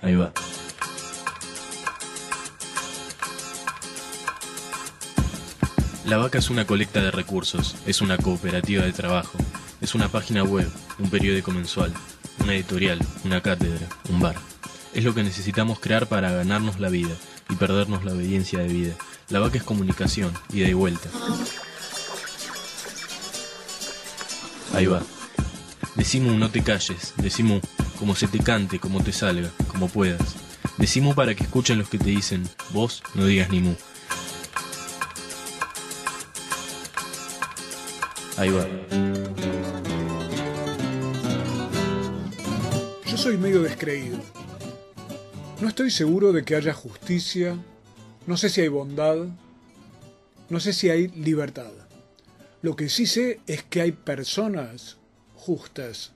Ahí va. La Vaca es una colecta de recursos, es una cooperativa de trabajo, es una página web, un periódico mensual, una editorial, una cátedra, un bar. Es lo que necesitamos crear para ganarnos la vida y perdernos la obediencia de vida. La Vaca es comunicación, ida y vuelta. Ahí va. Decimos no te calles, decimos como se te cante, como te salga, como puedas. Decimos para que escuchen los que te dicen, vos no digas ni mu. Ahí va. Yo soy medio descreído. No estoy seguro de que haya justicia, no sé si hay bondad, no sé si hay libertad. Lo que sí sé es que hay personas justas,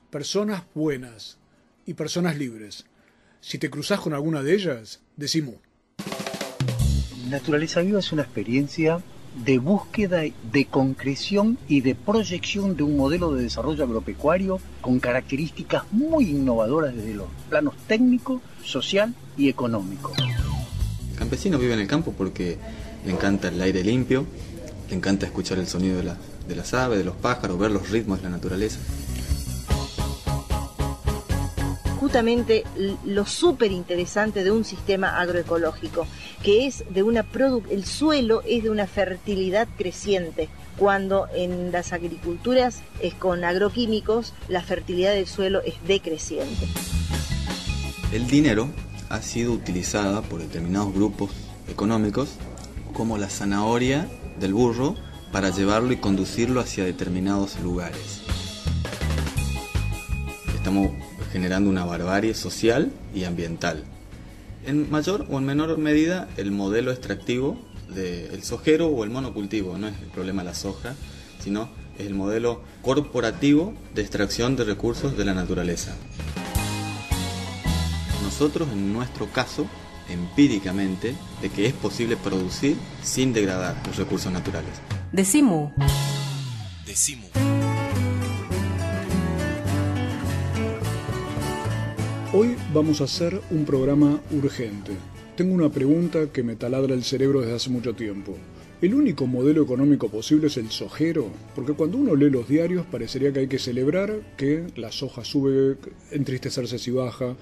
personas buenas y personas libres. Si te cruzás con alguna de ellas, decimos. Naturaleza Viva es una experiencia de búsqueda, de concreción y de proyección de un modelo de desarrollo agropecuario con características muy innovadoras desde los planos técnico, social y económico. El campesino vive en el campo porque le encanta el aire limpio, le encanta escuchar el sonido de las aves, de los pájaros, ver los ritmos de la naturaleza. Justamente lo súper interesante de un sistema agroecológico, que es de el suelo es de una fertilidad creciente, cuando en las agriculturas con agroquímicos la fertilidad del suelo es decreciente. El dinero ha sido utilizada por determinados grupos económicos como la zanahoria del burro para llevarlo y conducirlo hacia determinados lugares. Estamos generando una barbarie social y ambiental. En mayor o en menor medida, el modelo extractivo del sojero o el monocultivo, no es el problema de la soja, sino es el modelo corporativo de extracción de recursos de la naturaleza. Nosotros, en nuestro caso, empíricamente, de que es posible producir sin degradar los recursos naturales. Decimu. Hoy vamos a hacer un programa urgente. Tengo una pregunta que me taladra el cerebro desde hace mucho tiempo. ¿El único modelo económico posible es el sojero? Porque cuando uno lee los diarios parecería que hay que celebrar que la soja sube, entristecerse si baja.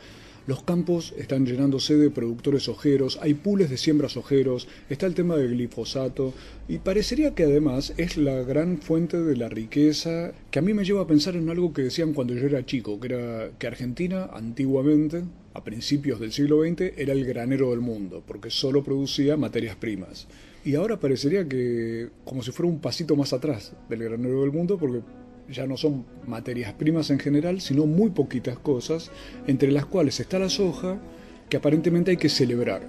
Los campos están llenándose de productores sojeros, hay pools de siembra sojeros, está el tema del glifosato y parecería que además es la gran fuente de la riqueza que a mí me lleva a pensar en algo que decían cuando yo era chico, que era que Argentina antiguamente, a principios del siglo XX, era el granero del mundo, porque solo producía materias primas. Y ahora parecería que como si fuera un pasito más atrás del granero del mundo, porque ya no son materias primas en general, sino muy poquitas cosas, entre las cuales está la soja, que aparentemente hay que celebrar.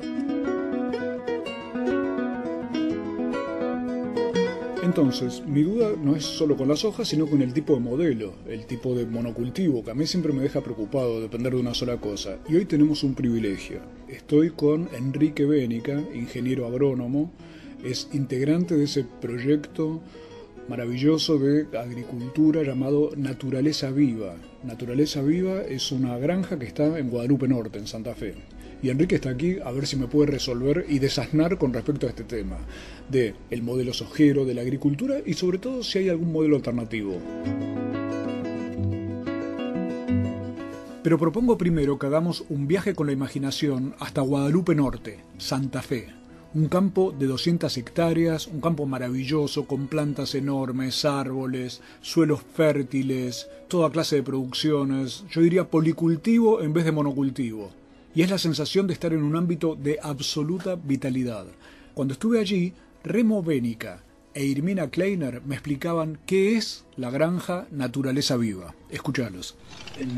Entonces, mi duda no es solo con la soja, sino con el tipo de modelo, el tipo de monocultivo, que a mí siempre me deja preocupado depender de una sola cosa. Y hoy tenemos un privilegio. Estoy con Enrique Bénica, ingeniero agrónomo, es integrante de ese proyecto maravilloso de agricultura llamado Naturaleza Viva. Naturaleza Viva es una granja que está en Guadalupe Norte, en Santa Fe. Y Enrique está aquí a ver si me puede resolver y desasnar con respecto a este tema, de el modelo sojero, de la agricultura y sobre todo si hay algún modelo alternativo. Pero propongo primero que hagamos un viaje con la imaginación hasta Guadalupe Norte, Santa Fe. Un campo de 200 hectáreas, un campo maravilloso, con plantas enormes, árboles, suelos fértiles, toda clase de producciones, yo diría policultivo en vez de monocultivo. Y es la sensación de estar en un ámbito de absoluta vitalidad. Cuando estuve allí, Remo Bénica e Irmina Kleiner me explicaban qué es la granja Naturaleza Viva. Escuchalos.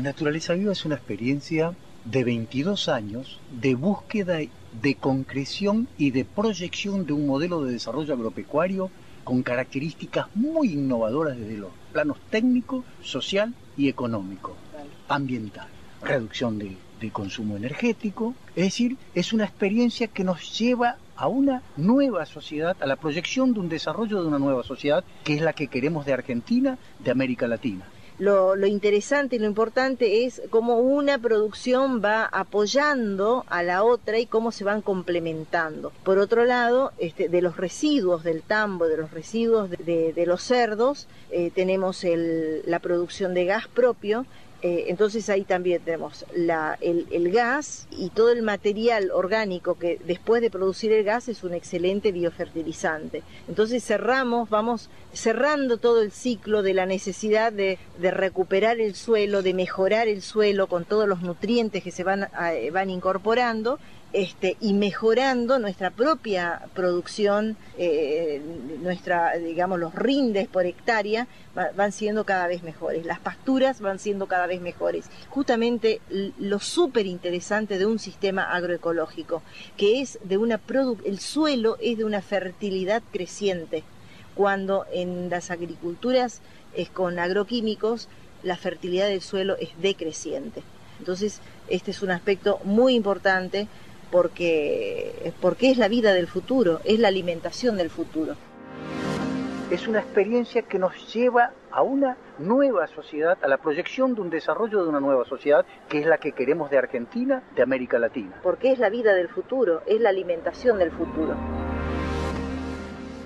Naturaleza Viva es una experiencia de 22 años de búsqueda, de concreción y de proyección de un modelo de desarrollo agropecuario con características muy innovadoras desde los planos técnico, social y económico, ambiental, reducción del consumo energético. Es decir, es una experiencia que nos lleva a una nueva sociedad, a la proyección de un desarrollo de una nueva sociedad que es la que queremos de Argentina, de América Latina. lo interesante y lo importante es cómo una producción va apoyando a la otra y cómo se van complementando. Por otro lado, de los residuos del tambo, de los residuos de los cerdos, tenemos la producción de gas propio. Entonces ahí también tenemos el gas y todo el material orgánico que después de producir el gas es un excelente biofertilizante. Entonces vamos cerrando todo el ciclo de la necesidad de recuperar el suelo, de mejorar el suelo con todos los nutrientes que se van incorporando, y mejorando nuestra propia producción, los rindes por hectárea van siendo cada vez mejores, las pasturas van siendo cada vez mejores. Justamente lo súper interesante de un sistema agroecológico, que es el suelo es de una fertilidad creciente, cuando en las agriculturas con agroquímicos la fertilidad del suelo es decreciente. Entonces este es un aspecto muy importante porque es la vida del futuro, es la alimentación del futuro. Es una experiencia que nos lleva a una nueva sociedad, a la proyección de un desarrollo de una nueva sociedad, que es la que queremos de Argentina, de América Latina. Porque es la vida del futuro, es la alimentación del futuro.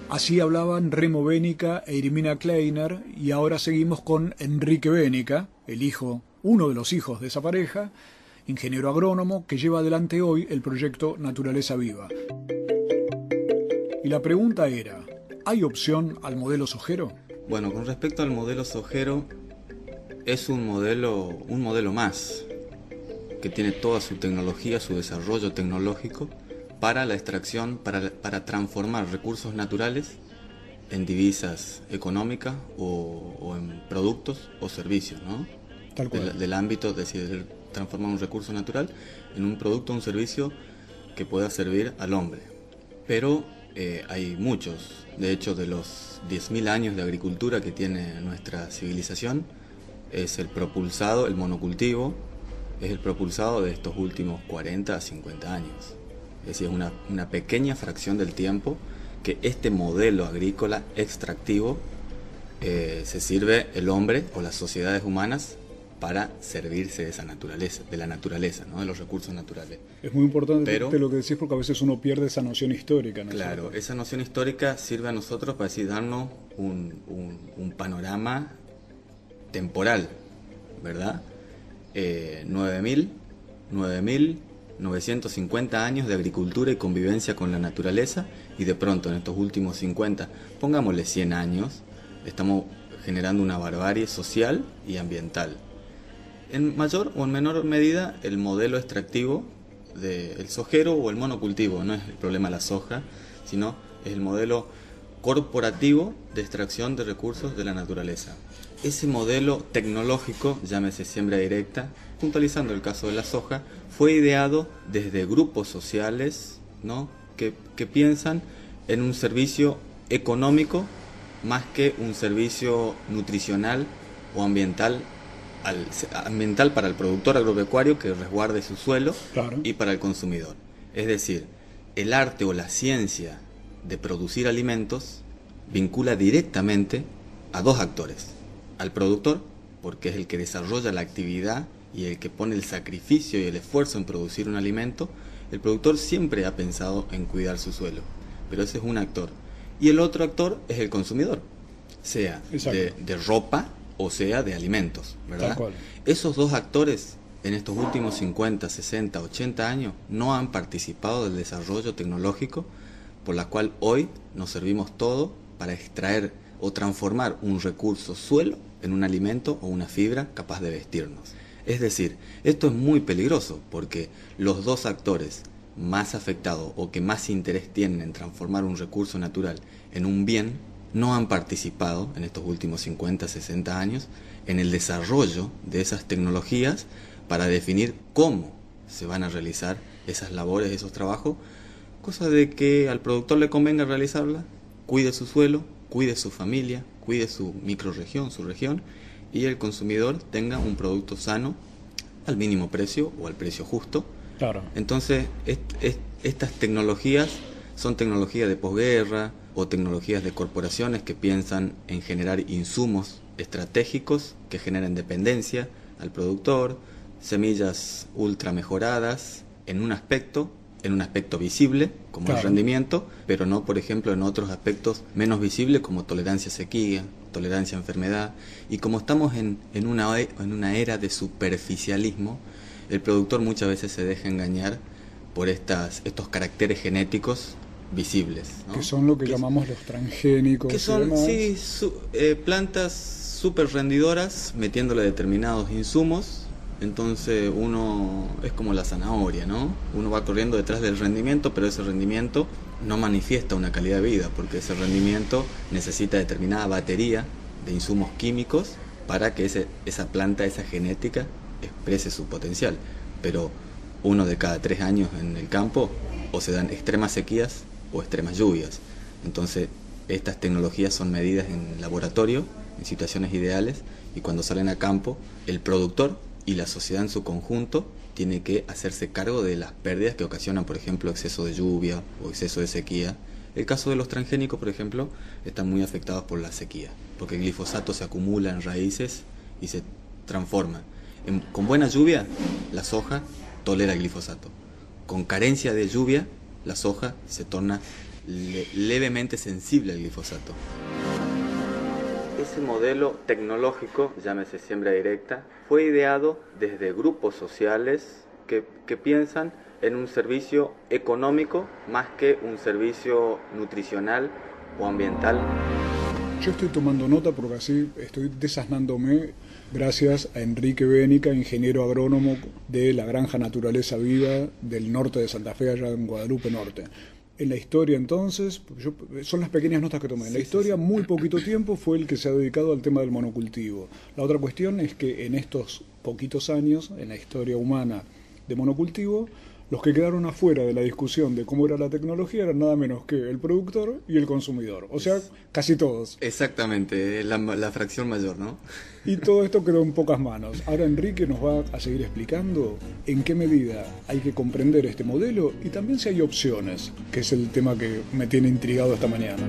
Así hablaban Remo Bénica e Irmina Kleiner, y ahora seguimos con Enrique Bénica, uno de los hijos de esa pareja, ingeniero agrónomo que lleva adelante hoy el proyecto Naturaleza Viva. Y la pregunta era, ¿hay opción al modelo sojero? Bueno, con respecto al modelo sojero, es un modelo más, que tiene toda su tecnología, su desarrollo tecnológico, para la extracción, para transformar recursos naturales en divisas económicas o en productos o servicios, ¿no? Tal cual. Del ámbito, es decir, transformar un recurso natural en un producto o un servicio que pueda servir al hombre. Pero hay muchos, de hecho, de los 10.000 años de agricultura que tiene nuestra civilización, es el monocultivo, es el propulsado de estos últimos 40 a 50 años. Es decir, es una pequeña fracción del tiempo que este modelo agrícola extractivo se sirve el hombre o las sociedades humanas para servirse de esa naturaleza, de la naturaleza, ¿no? De los recursos naturales. Es muy importante lo que decís, porque a veces uno pierde esa noción histórica, ¿no? Claro, esa noción histórica sirve a nosotros para así darnos un panorama temporal, ¿verdad? 9.950 años de agricultura y convivencia con la naturaleza, y de pronto en estos últimos 50, pongámosle 100 años, estamos generando una barbarie social y ambiental. En mayor o en menor medida, el modelo extractivo del sojero o el monocultivo, no es el problema la soja, sino es el modelo corporativo de extracción de recursos de la naturaleza. Ese modelo tecnológico, llámese siembra directa, puntualizando el caso de la soja, fue ideado desde grupos sociales, ¿no? que piensan en un servicio económico más que un servicio nutricional o ambiental para el productor agropecuario que resguarde su suelo, claro, y para el consumidor. Es decir, el arte o la ciencia de producir alimentos vincula directamente a dos actores: al productor, porque es el que desarrolla la actividad y el que pone el sacrificio y el esfuerzo en producir un alimento. El productor siempre ha pensado en cuidar su suelo, pero ese es un actor. Y el otro actor es el consumidor, sea de ropa o sea de alimentos, ¿verdad? Esos dos actores en estos últimos 50, 60, 80 años no han participado del desarrollo tecnológico por la cual hoy nos servimos todo para extraer o transformar un recurso suelo en un alimento o una fibra capaz de vestirnos. Es decir, esto es muy peligroso porque los dos actores más afectados o que más interés tienen en transformar un recurso natural en un bien no han participado en estos últimos 50, 60 años en el desarrollo de esas tecnologías para definir cómo se van a realizar esas labores, esos trabajos, cosa de que al productor le convenga realizarla, cuide su suelo, cuide su familia, cuide su microrregión, su región, y el consumidor tenga un producto sano al mínimo precio o al precio justo. Claro. Entonces, estas tecnologías son tecnologías de posguerra o tecnologías de corporaciones que piensan en generar insumos estratégicos que generen dependencia al productor, semillas ultra mejoradas en un aspecto visible, como claro, el rendimiento, pero no, por ejemplo, en otros aspectos menos visibles, como tolerancia a sequía, tolerancia a enfermedad. Y como estamos en una era de superficialismo, el productor muchas veces se deja engañar por estos caracteres genéticos visibles, ¿no? Que son lo que llamamos los transgénicos. Que son, sí, plantas súper rendidoras, metiéndole determinados insumos. Entonces uno es como la zanahoria, ¿no? Uno va corriendo detrás del rendimiento, pero ese rendimiento no manifiesta una calidad de vida, porque ese rendimiento necesita determinada batería de insumos químicos para que esa planta, esa genética, exprese su potencial. Pero 1 de cada 3 años en el campo o se dan extremas sequías o extremas lluvias. Entonces estas tecnologías son medidas en laboratorio, en situaciones ideales, y cuando salen a campo, el productor y la sociedad en su conjunto tiene que hacerse cargo de las pérdidas que ocasionan, por ejemplo, exceso de lluvia o exceso de sequía. El caso de los transgénicos, por ejemplo, están muy afectados por la sequía, porque el glifosato se acumula en raíces y se transforma. Con buena lluvia, la soja tolera el glifosato. Con carencia de lluvia, la soja se torna levemente sensible al glifosato. Ese modelo tecnológico, llámese siembra directa, fue ideado desde grupos sociales que piensan en un servicio económico más que un servicio nutricional o ambiental. Yo estoy tomando nota porque así estoy desasnándome gracias a Enrique Bénica, ingeniero agrónomo de la Granja Naturaleza Viva del norte de Santa Fe, allá en Guadalupe Norte. En la historia entonces, son las pequeñas notas que tomé, en la historia muy poquito tiempo fue el que se ha dedicado al tema del monocultivo. La otra cuestión es que en estos poquitos años, en la historia humana de monocultivo, los que quedaron afuera de la discusión de cómo era la tecnología eran nada menos que el productor y el consumidor, o sea, casi todos. Exactamente, la fracción mayor, ¿no? Y todo esto quedó en pocas manos. Ahora Enrique nos va a seguir explicando en qué medida hay que comprender este modelo y también si hay opciones, que es el tema que me tiene intrigado esta mañana.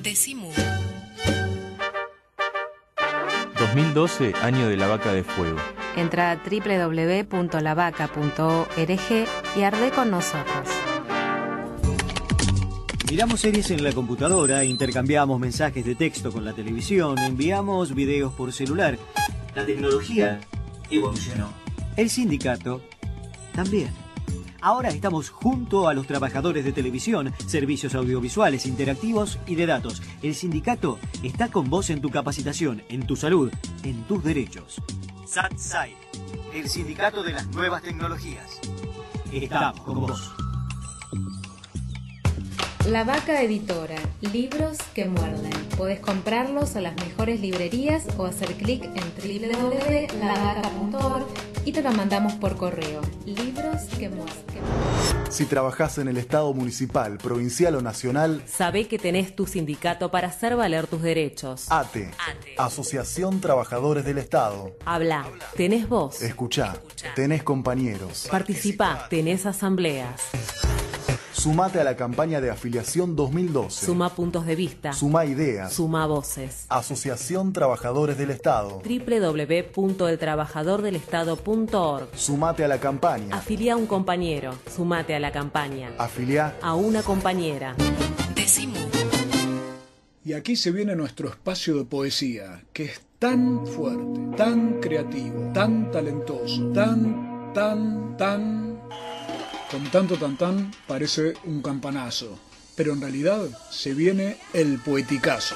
Decimú. 2012, año de la vaca de fuego. Entra a www.lavaca.org y arde con nosotros. Miramos series en la computadora, intercambiamos mensajes de texto con la televisión, enviamos videos por celular. La tecnología evolucionó. El sindicato también. Ahora estamos junto a los trabajadores de televisión, servicios audiovisuales, interactivos y de datos. El sindicato está con vos en tu capacitación, en tu salud, en tus derechos. SATSAI, el sindicato de las nuevas tecnologías. Estamos con vos. La Vaca Editora, libros que muerden. Podés comprarlos a las mejores librerías o hacer clic en www.lavaca.org y te lo mandamos por correo. Libros que muerden. Si trabajás en el Estado municipal, provincial o nacional, sabé que tenés tu sindicato para hacer valer tus derechos. ATE, Asociación Trabajadores del Estado. Habla, tenés voz. Escuchá, tenés compañeros. Participá, tenés asambleas. Sumate a la campaña de afiliación 2012. Suma puntos de vista. Suma ideas. Suma voces. Asociación Trabajadores del Estado. www.eltrabajadordelestado.org. Sumate a la campaña. Afilia a un compañero. Sumate a la campaña. Afilia a una compañera. Decimú. Y aquí se viene nuestro espacio de poesía, que es tan fuerte, tan creativo, tan talentoso, tan... Con tanto tan, parece un campanazo, pero en realidad se viene el poeticazo.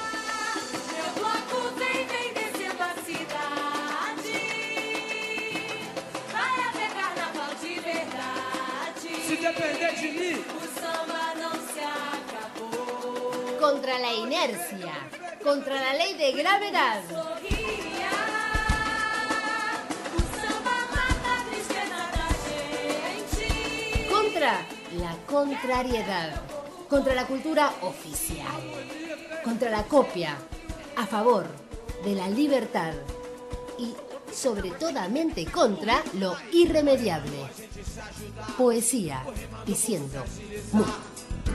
Contra la inercia, contra la ley de gravedad. Contra la contrariedad, contra la cultura oficial, contra la copia, a favor de la libertad y sobre toda mente contra lo irremediable. Poesía diciendo mu.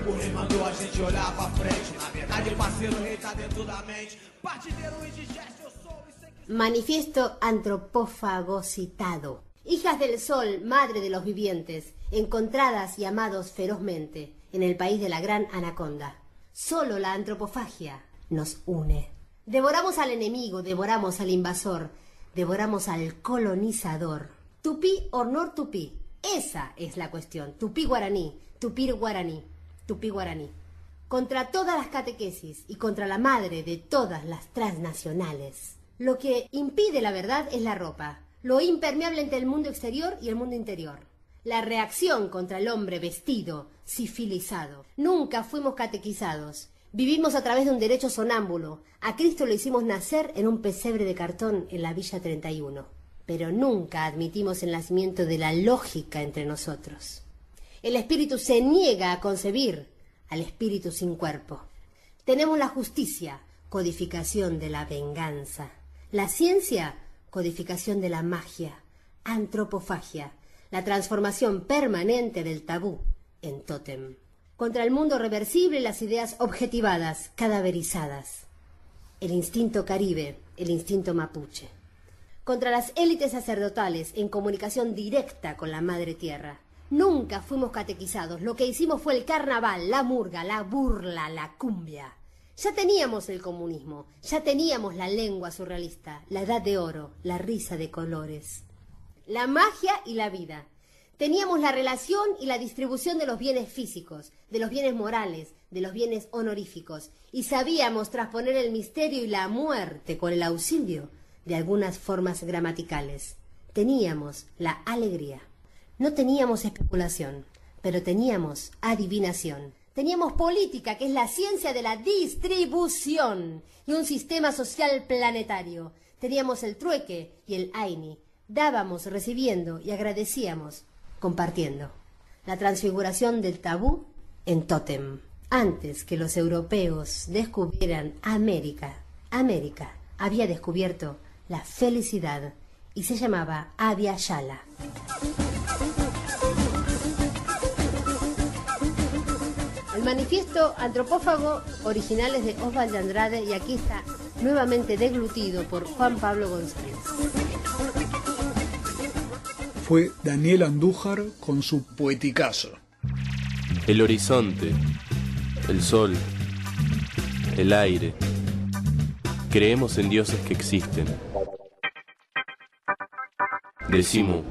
O rei mandou a gente olhar pra frente. Na verdade, parceiro, o rei tá dentro da mente. Partideiro, indigesto, eu sou e sei que... Manifiesto antropófago citado. Hijas del sol, madre de los vivientes, encontradas y amados ferozmente en el país de la gran anaconda. Solo la antropofagia nos une. Devoramos al enemigo, devoramos al invasor, devoramos al colonizador. Tupí o no tupí, esa es la cuestión. Tupí guaraní, tupir guaraní, tupí guaraní. Contra todas las catequesis y contra la madre de todas las transnacionales. Lo que impide la verdad es la ropa, lo impermeable entre el mundo exterior y el mundo interior. La reacción contra el hombre vestido, sifilizado. Nunca fuimos catequizados. Vivimos a través de un derecho sonámbulo. A Cristo lo hicimos nacer en un pesebre de cartón en la Villa 31. Pero nunca admitimos el nacimiento de la lógica entre nosotros. El espíritu se niega a concebir al espíritu sin cuerpo. Tenemos la justicia, codificación de la venganza. La ciencia, codificación de la magia. Antropofagia, la transformación permanente del tabú en tótem. Contra el mundo reversible, las ideas objetivadas, cadaverizadas. El instinto caribe, el instinto mapuche. Contra las élites sacerdotales en comunicación directa con la madre tierra. Nunca fuimos catequizados. Lo que hicimos fue el carnaval, la murga, la burla, la cumbia. Ya teníamos el comunismo, ya teníamos la lengua surrealista, la edad de oro, la risa de colores, la magia y la vida. Teníamos la relación y la distribución de los bienes físicos, de los bienes morales, de los bienes honoríficos, y sabíamos trasponer el misterio y la muerte con el auxilio de algunas formas gramaticales. Teníamos la alegría. No teníamos especulación, pero teníamos adivinación. Teníamos política, que es la ciencia de la distribución, y un sistema social planetario. Teníamos el trueque y el aini. Dábamos recibiendo y agradecíamos compartiendo. La transfiguración del tabú en tótem. Antes que los europeos descubrieran América, América había descubierto la felicidad y se llamaba Abya Yala. El manifiesto antropófago original es de Osvaldo Andrade y aquí está nuevamente deglutido por Juan Pablo González. Fue Daniel Andújar con su poeticazo. El horizonte, el sol, el aire. Creemos en dioses que existen. Decimo.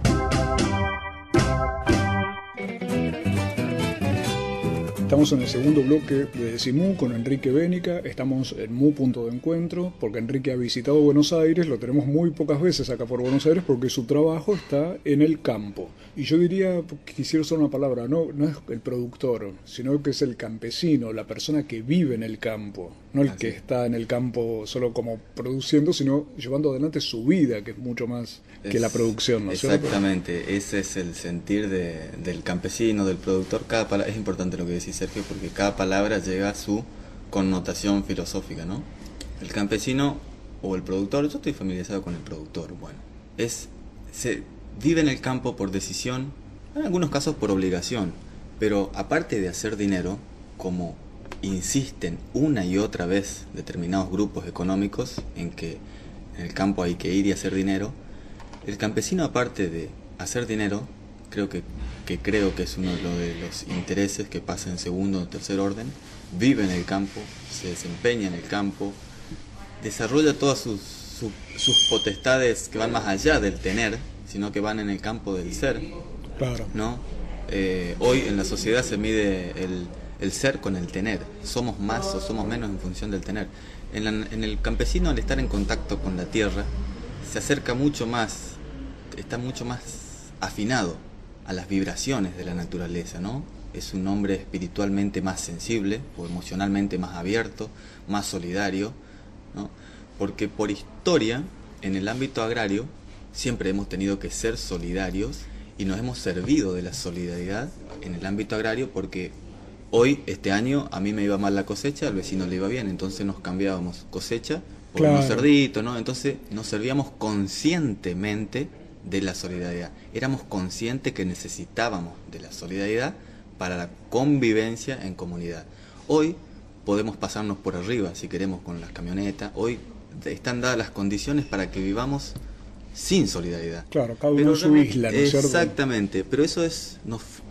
Estamos en el segundo bloque de Decimú con Enrique Bénica. Estamos en Mu Punto de Encuentro porque Enrique ha visitado Buenos Aires. Lo tenemos muy pocas veces acá por Buenos Aires porque su trabajo está en el campo. Y yo diría, quisiera usar una palabra, no es el productor, sino que es el campesino, la persona que vive en el campo. No el que está en el campo solo como produciendo, sino llevando adelante su vida, que es mucho más que la producción, ¿no es cierto? Exactamente, ese es el sentir del campesino, del productor. Es importante lo que decís, Sergio, porque cada palabra lleva a su connotación filosófica, ¿no? El campesino o el productor, yo estoy familiarizado con el productor, bueno, se vive en el campo por decisión, en algunos casos por obligación, pero aparte de hacer dinero, como insisten una y otra vez determinados grupos económicos en que en el campo hay que ir y hacer dinero, el campesino, aparte de hacer dinero, creo que es uno de los intereses que pasa en segundo o tercer orden, vive en el campo, se desempeña en el campo, desarrolla todas sus potestades que van más allá del tener, sino que van en el campo del ser. Claro. ¿No? Hoy en la sociedad se mide el ser con el tener. Somos más o somos menos en función del tener. En el campesino, al estar en contacto con la tierra, se acerca mucho más, está mucho más afinado a las vibraciones de la naturaleza, ¿no? Es un hombre espiritualmente más sensible o emocionalmente más abierto, más solidario, ¿no? Porque por historia, en el ámbito agrario, siempre hemos tenido que ser solidarios y nos hemos servido de la solidaridad en el ámbito agrario porque hoy, este año, a mí me iba mal la cosecha, al vecino le iba bien, entonces nos cambiábamos cosecha por unos cerditos, ¿no? Entonces nos servíamos conscientemente de la solidaridad. Éramos conscientes que necesitábamos de la solidaridad para la convivencia en comunidad. Hoy podemos pasarnos por arriba, si queremos, con las camionetas. Hoy están dadas las condiciones para que vivamos sin solidaridad. Claro, cada uno en su isla, ¿no es cierto? Exactamente, pero eso es,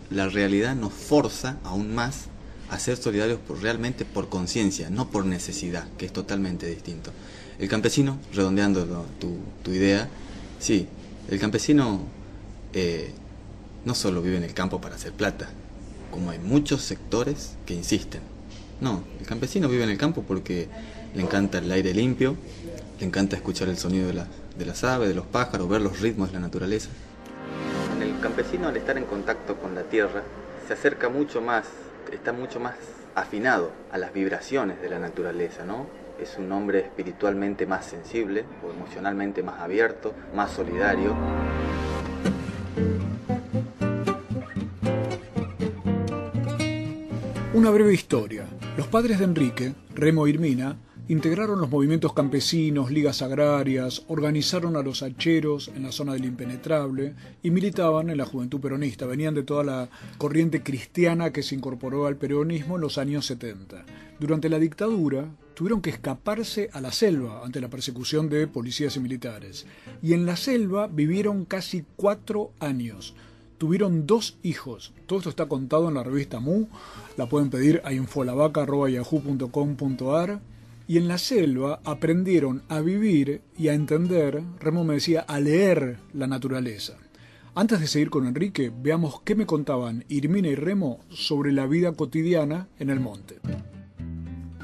la realidad nos forza aún más a ser solidarios realmente por conciencia, no por necesidad, que es totalmente distinto. El campesino, redondeando tu idea, sí, el campesino no solo vive en el campo para hacer plata, como hay muchos sectores que insisten. No, el campesino vive en el campo porque le encanta el aire limpio, le encanta escuchar el sonido de las aves, de los pájaros, ver los ritmos de la naturaleza. El campesino, al estar en contacto con la tierra, se acerca mucho más, está mucho más afinado a las vibraciones de la naturaleza, ¿no? Es un hombre espiritualmente más sensible, o emocionalmente más abierto, más solidario. Una breve historia. Los padres de Enrique, Remo e Irmina, integraron los movimientos campesinos, ligas agrarias, organizaron a los hacheros en la zona del Impenetrable y militaban en la Juventud Peronista. Venían de toda la corriente cristiana que se incorporó al peronismo en los años 70. Durante la dictadura tuvieron que escaparse a la selva ante la persecución de policías y militares. Y en la selva vivieron casi 4 años. Tuvieron 2 hijos. Todo esto está contado en la revista Mu. La pueden pedir a infolavaca@yahoo.com.ar. Y en la selva aprendieron a vivir y a entender, Remo me decía, a leer la naturaleza. Antes de seguir con Enrique, veamos qué me contaban Irmina y Remo sobre la vida cotidiana en el monte.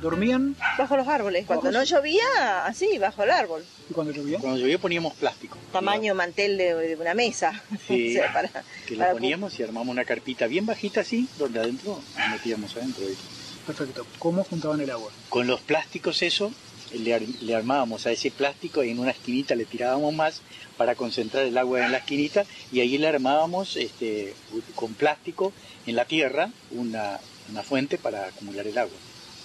¿Dormían? Bajo los árboles. Cuando no llovía, así, bajo el árbol. ¿Y cuando llovía? Cuando llovía poníamos plástico. Tamaño mantel de una mesa. Sí, o sea, que lo poníamos y armamos una carpita bien bajita así, donde adentro nos metíamos adentro. Perfecto. ¿Cómo juntaban el agua? Con los plásticos eso, le armábamos a ese plástico y en una esquinita le tirábamos más para concentrar el agua en la esquinita y ahí le armábamos con plástico en la tierra una fuente para acumular el agua.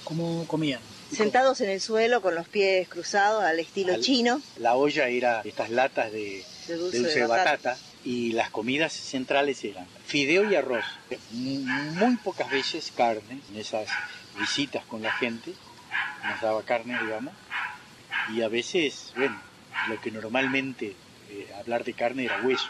¿Cómo comían? Sentados en el suelo con los pies cruzados al estilo chino. La olla era estas latas de dulce de batata. Y las comidas centrales eran fideo y arroz. Muy pocas veces carne, en esas visitas con la gente, nos daba carne, digamos. Y a veces, bueno, lo que normalmente hablar de carne era hueso.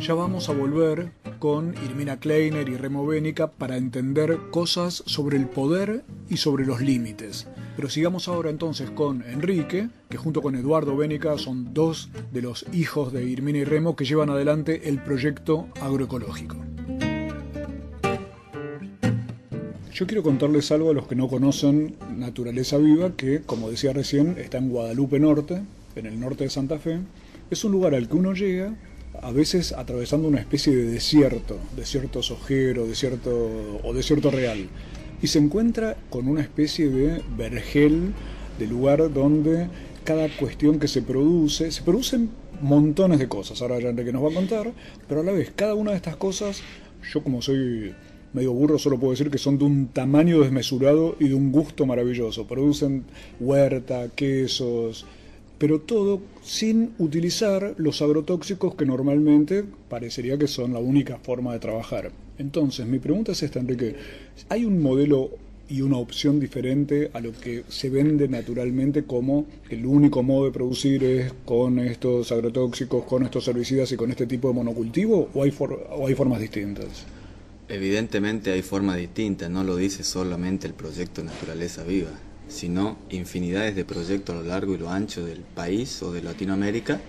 Ya vamos a volver con Irmina Kleiner y Remo Bénica para entender cosas sobre el poder y sobre los límites. Pero sigamos ahora entonces con Enrique, que junto con Eduardo Bénica son 2 de los hijos de Irmina y Remo que llevan adelante el proyecto agroecológico. Yo quiero contarles algo a los que no conocen Naturaleza Viva, que, como decía recién, está en Guadalupe Norte, en el norte de Santa Fe. Es un lugar al que uno llega a veces atravesando una especie de desierto sojero, desierto real, y se encuentra con una especie de vergel, de lugar donde cada cuestión que se producen montones de cosas. Ahora ya Enrique nos va a contar, pero a la vez cada una de estas cosas, yo como soy medio burro solo puedo decir que son de un tamaño desmesurado y de un gusto maravilloso. Producen huerta, quesos, pero todo sin utilizar los agrotóxicos que normalmente parecería que son la única forma de trabajar. Entonces, mi pregunta es esta, Enrique. ¿Hay un modelo y una opción diferente a lo que se vende naturalmente como el único modo de producir es con estos agrotóxicos, con estos herbicidas y con este tipo de monocultivo? ¿O hay formas distintas? Evidentemente hay formas distintas, no lo dice solamente el proyecto Naturaleza Viva, sino infinidades de proyectos a lo largo y lo ancho del país o de Latinoamérica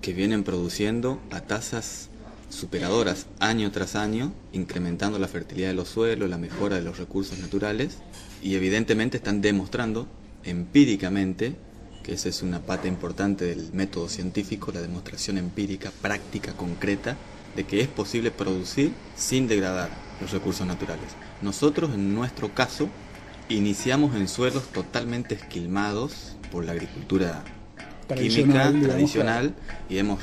que vienen produciendo a tasas superadoras año tras año, incrementando la fertilidad de los suelos, la mejora de los recursos naturales, y evidentemente están demostrando empíricamente, que esa es una pata importante del método científico, la demostración empírica, práctica, concreta, de que es posible producir sin degradar los recursos naturales. Nosotros, en nuestro caso, iniciamos en suelos totalmente esquilmados por la agricultura química tradicional y hemos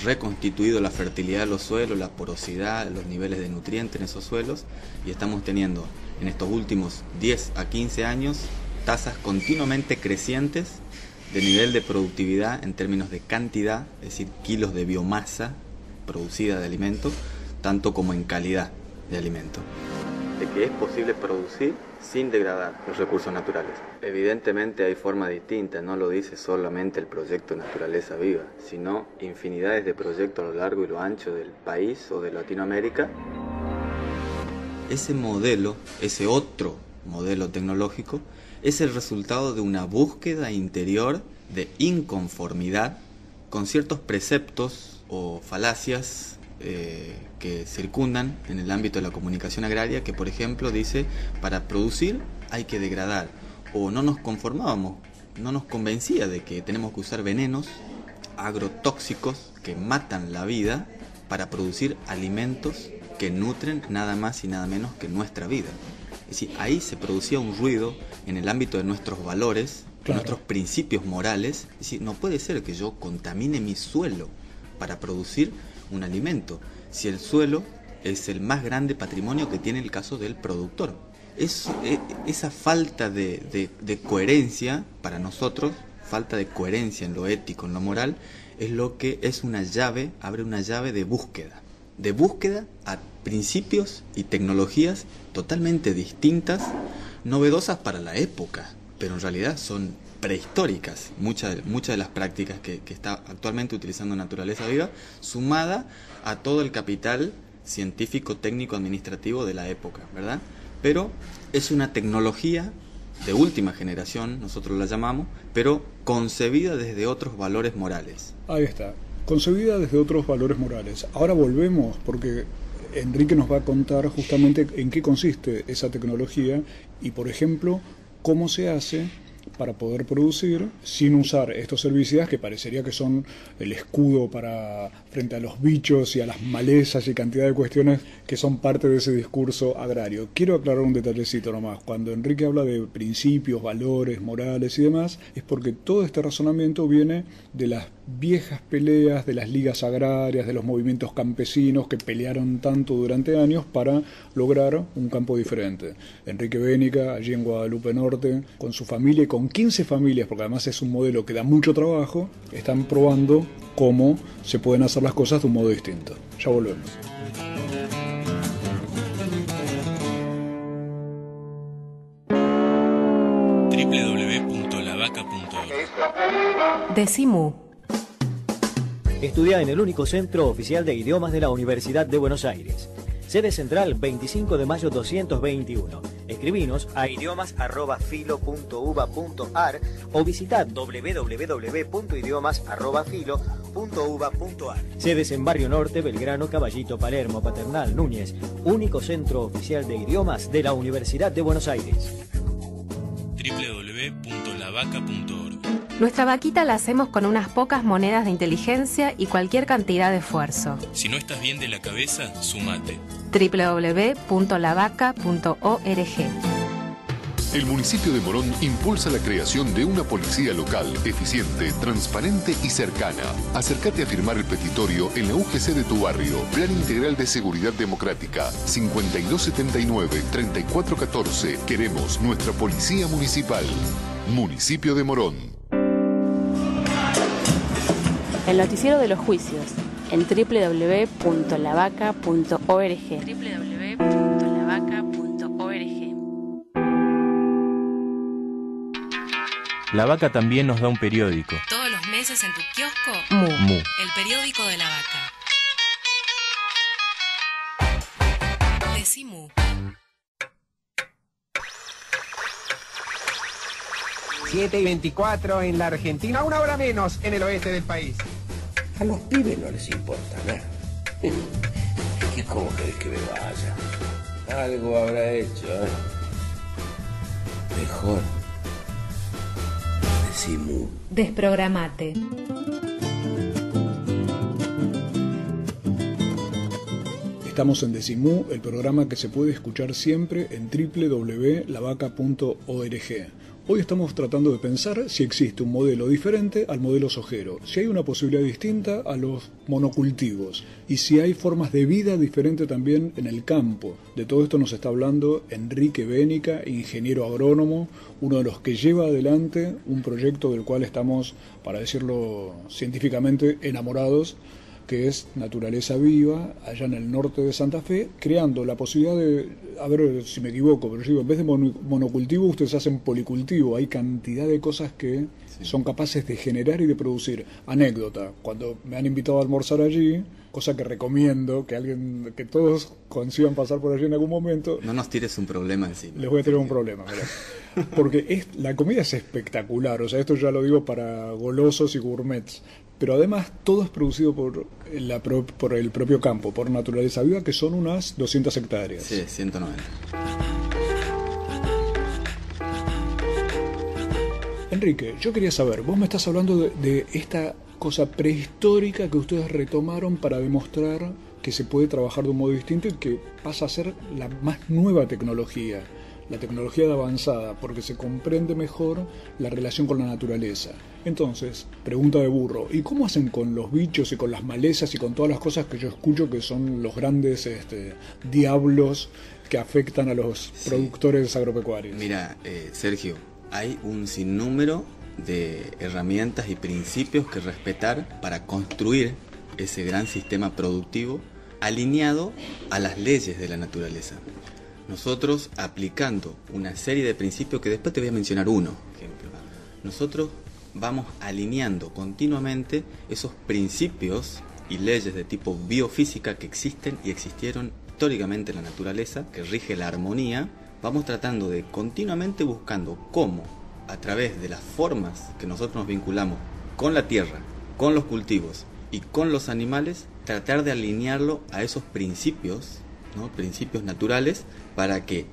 reconstituido la fertilidad de los suelos, la porosidad, los niveles de nutrientes en esos suelos, y estamos teniendo en estos últimos 10 a 15 años tasas continuamente crecientes de nivel de productividad en términos de cantidad, es decir, kilos de biomasa producida de alimentos, tanto como en calidad de alimentos. De que es posible producir sin degradar los recursos naturales. Evidentemente hay formas distintas, no lo dice solamente el proyecto Naturaleza Viva, sino infinidades de proyectos a lo largo y lo ancho del país o de Latinoamérica. Ese modelo, ese otro modelo tecnológico, es el resultado de una búsqueda interior de inconformidad con ciertos preceptos o falacias que circundan en el ámbito de la comunicación agraria, que por ejemplo dice, para producir hay que degradar, o no nos conformábamos, no nos convencía de que tenemos que usar venenos agrotóxicos que matan la vida para producir alimentos que nutren nada más y nada menos que nuestra vida. Es decir, ahí se producía un ruido en el ámbito de nuestros valores, claro, nuestros principios morales. Es decir, no puede ser que yo contamine mi suelo para producir un alimento, si el suelo es el más grande patrimonio que tiene el caso del productor. Esa falta de coherencia para nosotros, falta de coherencia en lo ético, en lo moral, es lo que es una llave, abre una llave de búsqueda a principios y tecnologías totalmente distintas, novedosas para la época, pero en realidad son prehistóricas, muchas de las prácticas que está actualmente utilizando Naturaleza Viva, sumada a todo el capital científico, técnico, administrativo de la época, ¿verdad? Pero es una tecnología de última generación, nosotros la llamamos, pero concebida desde otros valores morales. Ahí está, concebida desde otros valores morales. Ahora volvemos, porque Enrique nos va a contar justamente en qué consiste esa tecnología y, por ejemplo, cómo se hace para poder producir sin usar estos herbicidas que parecería que son el escudo para frente a los bichos y a las malezas y cantidad de cuestiones que son parte de ese discurso agrario. Quiero aclarar un detallecito nomás. Cuando Enrique habla de principios, valores, morales y demás, es porque todo este razonamiento viene de las viejas peleas de las ligas agrarias, de los movimientos campesinos que pelearon tanto durante años para lograr un campo diferente. Enrique Bénica, allí en Guadalupe Norte, con su familia y con 15 familias, porque además es un modelo que da mucho trabajo, están probando cómo se pueden hacer las cosas de un modo distinto. Ya volvemos. www.lavaca.org. Decimu. Estudia en el único centro oficial de idiomas de la Universidad de Buenos Aires. Sede central 25 de mayo 221. Escribinos a idiomas@filo.uba.ar o visita www.idiomas@filo.uba.ar. Sedes en Barrio Norte, Belgrano, Caballito, Palermo, Paternal, Núñez. Único centro oficial de idiomas de la Universidad de Buenos Aires. www.lavaca.org. Nuestra vaquita la hacemos con unas pocas monedas de inteligencia y cualquier cantidad de esfuerzo. Si no estás bien de la cabeza, sumate. www.lavaca.org. El municipio de Morón impulsa la creación de una policía local, eficiente, transparente y cercana. Acércate a firmar el petitorio en la UGC de tu barrio. Plan Integral de Seguridad Democrática, 5279-3414. Queremos nuestra policía municipal. Municipio de Morón. El noticiero de los juicios en www.lavaca.org. www.lavaca.org. La Vaca también nos da un periódico. Todos los meses en tu kiosco, Mu. El periódico de la Vaca. Decimu. 7:24 en la Argentina, una hora menos en el oeste del país. A los pibes no les importa nada. ¿Cómo querés que me vaya? Algo habrá hecho, ¿eh? Mejor. Decimu. Desprogramate. Estamos en Decimu, el programa que se puede escuchar siempre en www.lavaca.org. Hoy estamos tratando de pensar si existe un modelo diferente al modelo sojero, si hay una posibilidad distinta a los monocultivos y si hay formas de vida diferentes también en el campo. De todo esto nos está hablando Enrique Bénica, ingeniero agrónomo, uno de los que lleva adelante un proyecto del cual estamos, para decirlo científicamente, enamorados, que es Naturaleza Viva, allá en el norte de Santa Fe, creando la posibilidad de, a ver si me equivoco, pero yo digo, en vez de monocultivo, ustedes hacen policultivo. Hay cantidad de cosas que son capaces de generar y de producir. Anécdota, cuando me han invitado a almorzar allí, cosa que recomiendo que todos consigan pasar por allí en algún momento. No nos tires un problema encima. Les voy a tirar un problema, mirá. Porque la comida es espectacular, o sea, esto ya lo digo para golosos y gourmets, pero además todo es producido por el propio campo, por Naturaleza Viva, que son unas 200 hectáreas. Sí, 190. Enrique, yo quería saber, vos me estás hablando de esta cosa prehistórica que ustedes retomaron para demostrar que se puede trabajar de un modo distinto y que pasa a ser la más nueva tecnología, la tecnología de avanzada, porque se comprende mejor la relación con la naturaleza. Entonces, pregunta de burro, ¿y cómo hacen con los bichos y con las malezas y con todas las cosas que yo escucho que son los grandes diablos que afectan a los productores agropecuarios? Mira, Sergio, hay un sinnúmero de herramientas y principios que respetar para construir ese gran sistema productivo alineado a las leyes de la naturaleza. Nosotros, aplicando una serie de principios que después te voy a mencionar uno, ejemplo, nosotros vamos alineando continuamente esos principios y leyes de tipo biofísica que existen y existieron históricamente en la naturaleza, que rige la armonía. Vamos tratando de continuamente buscando cómo, a través de las formas que nosotros nos vinculamos con la tierra, con los cultivos y con los animales, tratar de alinearlo a esos principios, ¿no? Principios naturales, para que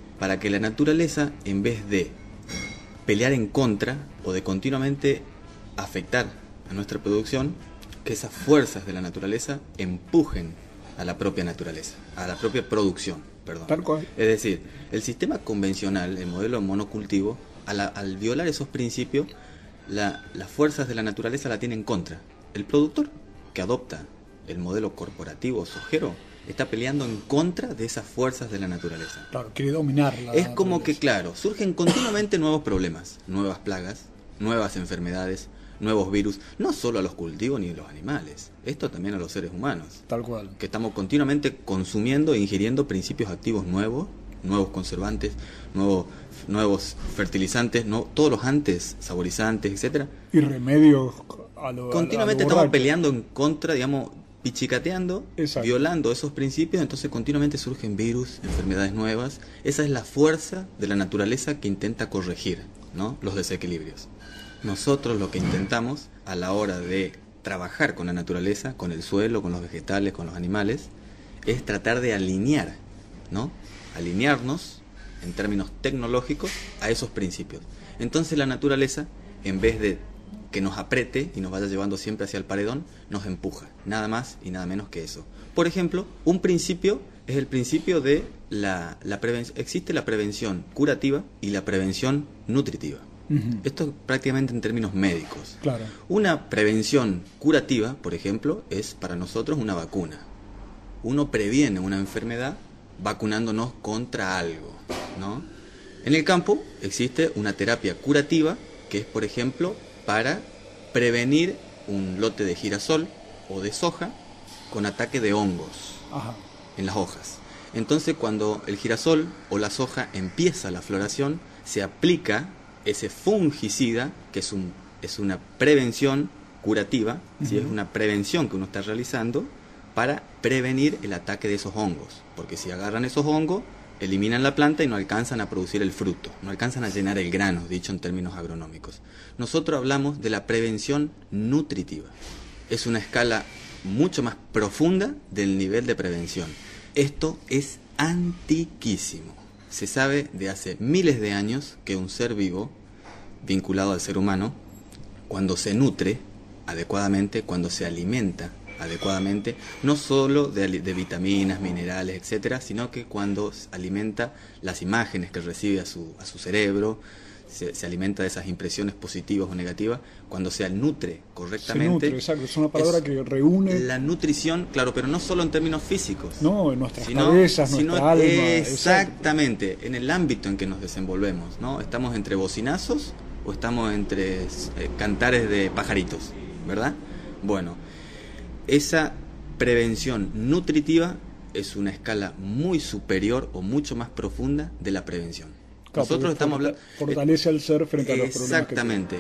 la naturaleza, en vez de pelear en contra o de continuamente afectar a nuestra producción, que esas fuerzas de la naturaleza empujen a la propia naturaleza, a la propia producción. Perdón. Tal cual. Es decir, el sistema convencional, el modelo monocultivo, al violar esos principios, las fuerzas de la naturaleza la tiene en contra. El productor que adopta el modelo corporativo sojero está peleando en contra de esas fuerzas de la naturaleza. Claro, quiere dominarla. Es como que, claro, surgen continuamente nuevos problemas, nuevas plagas, nuevas enfermedades, nuevos virus, no solo a los cultivos ni a los animales, esto también a los seres humanos. Tal cual. Que estamos continuamente consumiendo e ingiriendo principios activos nuevos, nuevos conservantes, nuevos fertilizantes, todos los antes, saborizantes, etcétera. Y remedios continuamente estamos peleando en contra, digamos, pichicateando, exacto, violando esos principios, entonces continuamente surgen virus, enfermedades nuevas. Esa es la fuerza de la naturaleza que intenta corregir, ¿no?, los desequilibrios. Nosotros lo que intentamos a la hora de trabajar con la naturaleza, con el suelo, con los vegetales, con los animales, es tratar de alinear, ¿no?, alinearnos en términos tecnológicos a esos principios. Entonces la naturaleza, en vez de que nos apriete y nos vaya llevando siempre hacia el paredón, nos empuja, nada más y nada menos que eso. Por ejemplo, un principio es el principio de la prevención. Existe la prevención curativa y la prevención nutritiva. Esto prácticamente en términos médicos. Claro. Una prevención curativa, por ejemplo, es para nosotros una vacuna. Uno previene una enfermedad vacunándonos contra algo, ¿no? En el campo existe una terapia curativa que es, por ejemplo, para prevenir un lote de girasol o de soja con ataque de hongos. Ajá. En las hojas. Entonces, cuando el girasol o la soja empieza la floración, se aplica ese fungicida, que es una prevención curativa, ¿sí? Es una prevención que uno está realizando para prevenir el ataque de esos hongos, porque si agarran esos hongos, eliminan la planta y no alcanzan a producir el fruto, no alcanzan a llenar el grano, dicho en términos agronómicos. Nosotros hablamos de la prevención nutritiva. Es una escala mucho más profunda del nivel de prevención. Esto es antiquísimo. Se sabe de hace miles de años que un ser vivo, vinculado al ser humano, cuando se nutre adecuadamente, cuando se alimenta adecuadamente, no solo de vitaminas, minerales, etcétera, sino que cuando alimenta las imágenes que recibe a su cerebro, se alimenta de esas impresiones positivas o negativas, cuando se nutre correctamente. Se nutre, exacto, es una palabra que reúne la nutrición, claro, pero no solo en términos físicos. No, en nuestras cabezas, nuestra alma. Exactamente, exacto, en el ámbito en que nos desenvolvemos, ¿no? Estamos entre bocinazos o estamos entre cantares de pajaritos, ¿verdad? Bueno, esa prevención nutritiva es una escala muy superior o mucho más profunda de la prevención. Claro, nosotros estamos hablando... Fortalece al ser frente a los problemas. Exactamente.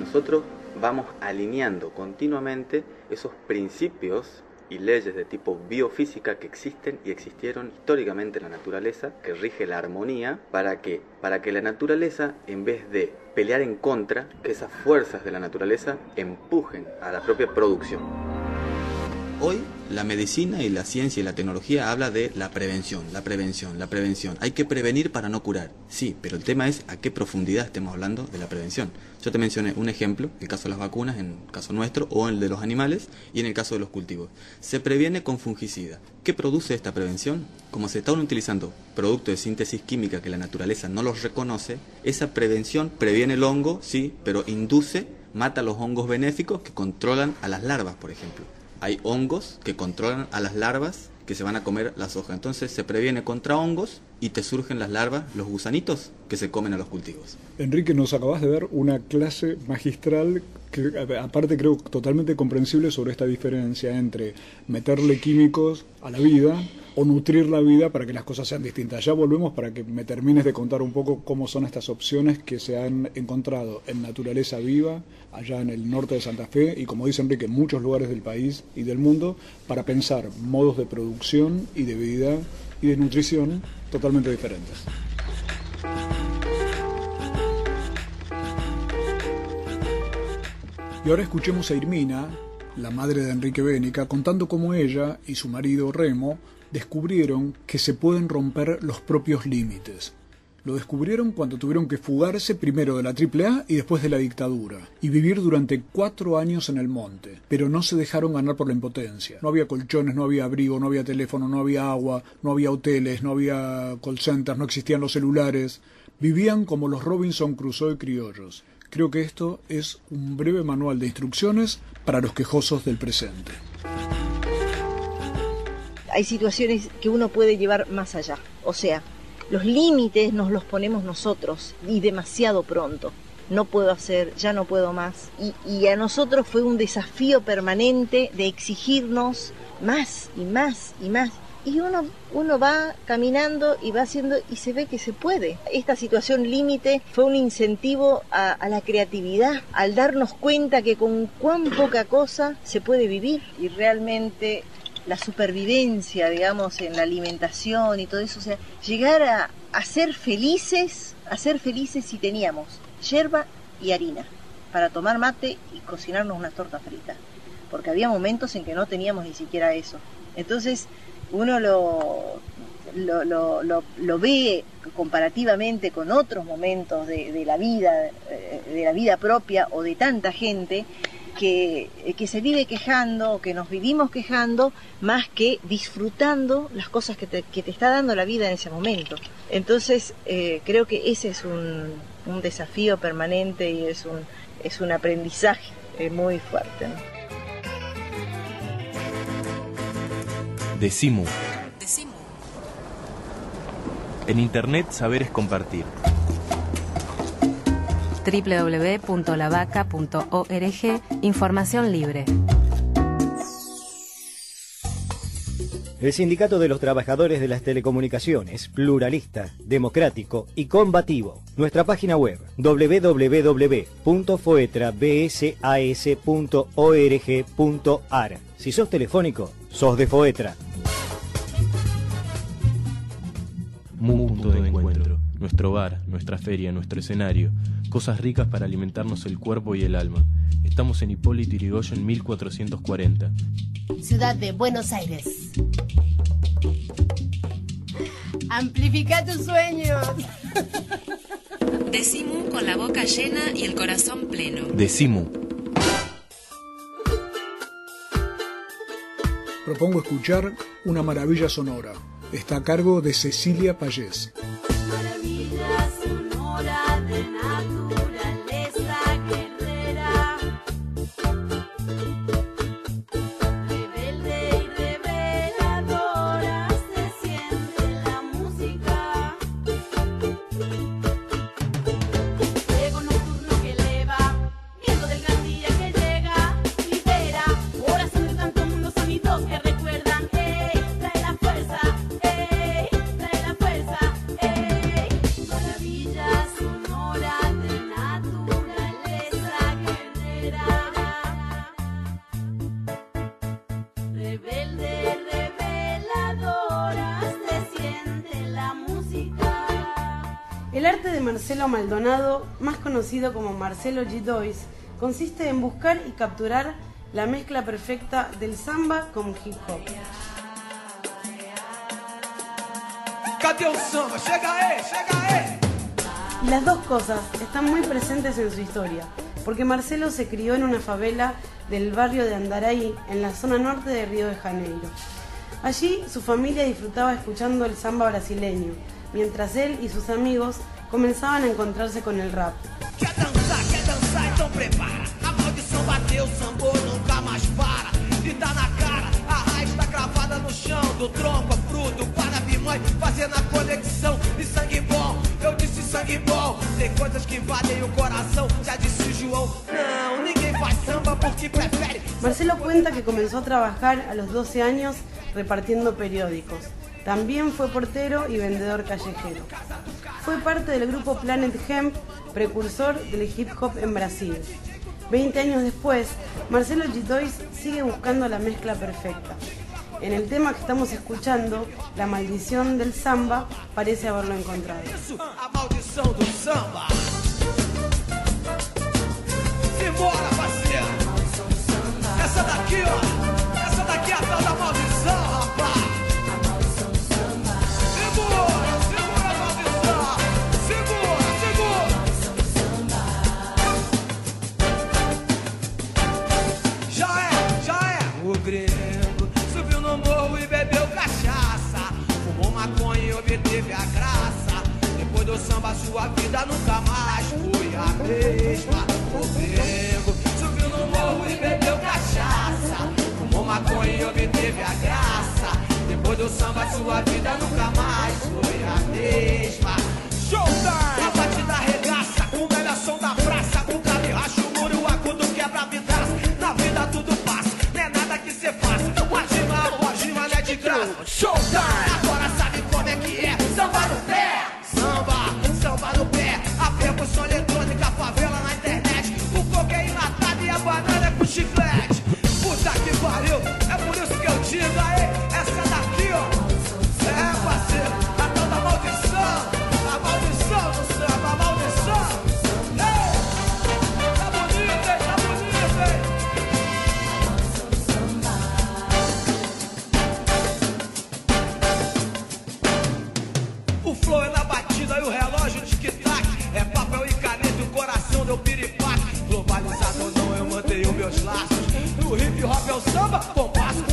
Nosotros vamos alineando continuamente esos principios y leyes de tipo biofísica que existen y existieron históricamente en la naturaleza, que rige la armonía, para que la naturaleza, en vez de pelear en contra, que esas fuerzas de la naturaleza empujen a la propia producción. Hoy la medicina y la ciencia y la tecnología habla de la prevención. Hay que prevenir para no curar. Sí, pero el tema es a qué profundidad estemos hablando de la prevención. Yo te mencioné un ejemplo, el caso de las vacunas, en el caso nuestro, o el de los animales, y en el caso de los cultivos. Se previene con fungicida. ¿Qué produce esta prevención? Como se están utilizando productos de síntesis química que la naturaleza no los reconoce, esa prevención previene el hongo, sí, pero mata los hongos benéficos que controlan a las larvas, por ejemplo. Hay hongos que controlan a las larvas que se van a comer la soja. Entonces se previene contra hongos y te surgen las larvas, los gusanitos que se comen a los cultivos. Enrique, nos acabas de dar una clase magistral que aparte creo totalmente comprensible sobre esta diferencia entre meterle químicos a la vida o nutrir la vida para que las cosas sean distintas. Ya volvemos para que me termines de contar un poco cómo son estas opciones que se han encontrado en naturaleza viva, allá en el norte de Santa Fe y, como dice Enrique, en muchos lugares del país y del mundo, para pensar modos de producción y de vida y de nutrición totalmente diferentes. Y ahora escuchemos a Irmina, la madre de Enrique Bénica, contando cómo ella y su marido Remo descubrieron que se pueden romper los propios límites. Lo descubrieron cuando tuvieron que fugarse primero de la AAA y después de la dictadura, y vivir durante 4 años en el monte, pero no se dejaron ganar por la impotencia. No había colchones, no había abrigo, no había teléfono, no había agua, no había hoteles, no había call centers, no existían los celulares. Vivían como los Robinson Crusoe criollos. Creo que esto es un breve manual de instrucciones para los quejosos del presente. Hay situaciones que uno puede llevar más allá, o sea, los límites nos los ponemos nosotros y demasiado pronto. No puedo hacer, ya no puedo más. Y a nosotros fue un desafío permanente de exigirnos más y más y más. Y uno va caminando y va haciendo y se ve que se puede. Esta situación límite fue un incentivo a la creatividad, al darnos cuenta que con cuán poca cosa se puede vivir. Y realmente la supervivencia, digamos, en la alimentación y todo eso, o sea, llegar a ser felices si teníamos yerba y harina para tomar mate y cocinarnos unas tortas fritas, porque había momentos en que no teníamos ni siquiera eso. Entonces uno lo ve comparativamente con otros momentos de la vida propia o de tanta gente que se vive quejando o que nos vivimos quejando más que disfrutando las cosas que te está dando la vida en ese momento. Entonces creo que ese es un desafío permanente y es un aprendizaje muy fuerte, ¿no? Decimu. En Internet, saber es compartir. www.lavaca.org. Información libre. El Sindicato de los Trabajadores de las Telecomunicaciones, pluralista, democrático y combativo. Nuestra página web www.foetrabsas.org.ar. Si sos telefónico, sos de Foetra. Punto de encuentro. Nuestro bar, nuestra feria, nuestro escenario. Cosas ricas para alimentarnos el cuerpo y el alma. Estamos en Hipólito Yrigoyen 1440. Ciudad de Buenos Aires. Amplifica tus sueños. Decimu con la boca llena y el corazón pleno. Decimu. Propongo escuchar Una maravilla sonora. Está a cargo de Cecilia Payés. Maravilla sonora de naturaleza guerrera, rebelde y reveladora, se siente la música. Fuego nocturno que eleva, viento del gran día que llega, libera, corazón de tanto mundo, sonidos que El arte de Marcelo Maldonado, más conocido como Marcelo Gidois, consiste en buscar y capturar la mezcla perfecta del samba con hip hop. Y las dos cosas están muy presentes en su historia, porque Marcelo se crió en una favela del barrio de Andaraí, en la zona norte de Río de Janeiro. Allí su familia disfrutaba escuchando el samba brasileño, mientras él y sus amigos comenzaban a encontrarse con el rap. Quer dançar, então prepara. A maldição bateu, o sambô nunca mais para. E tá na cara, a raiz tá cravada no chão. Do tronco a fruto, para mãe, fazendo a conexão. E sangue bom, eu disse sangue bom. Tem coisas que invadem o coração, já disse João. Não, ninguém faz samba porque prefere. Marcelo cuenta que comenzó a trabajar a los 12 años repartiendo periódicos. También fue portero y vendedor callejero. Fue parte del grupo Planet Hemp, precursor del hip hop en Brasil. 20 años después, Marcelo Gidois sigue buscando la mezcla perfecta. En el tema que estamos escuchando, La maldición del samba, parece haberlo encontrado. A maldição do samba. Simbora, parceiro. Essa daqui, ó. Essa daqui é a tal da maldição, rapaz. Subiu no morro e bebeu cachaça, fumou maconha e obteve a graça. Depois do samba sua vida nunca mais foi a mesma. O Grego subiu no morro e bebeu cachaça, fumou maconha e obteve a graça. Depois do samba sua vida nunca mais foi a mesma. Showtime! A batida arregaça, o melhor som da praça. O grave racha o muro, o agudo quebra a vidraça. Na vida tudo passa, não é nada que cê faça. Rima não é de graça. Showtime! Agora sabe como é que é? Samba no pé! Samba no pé. A percussão eletrônica, a favela na internet. O coco é enlatado e a banana é com chiclete. Puta que pariu, é por isso que eu digo aí. Essa daqui, ó. É, parceiro, a tal da maldição. A maldição do samba, a maldição. Ei! Tá bonito, hein? Tá bonito, hein? O flow é na batida e o relógio tic-tac. É papel e caneta e o coração deu piripaque. Globalizado ou não, eu mantenho meus laços. No hip hop é o samba, compasso.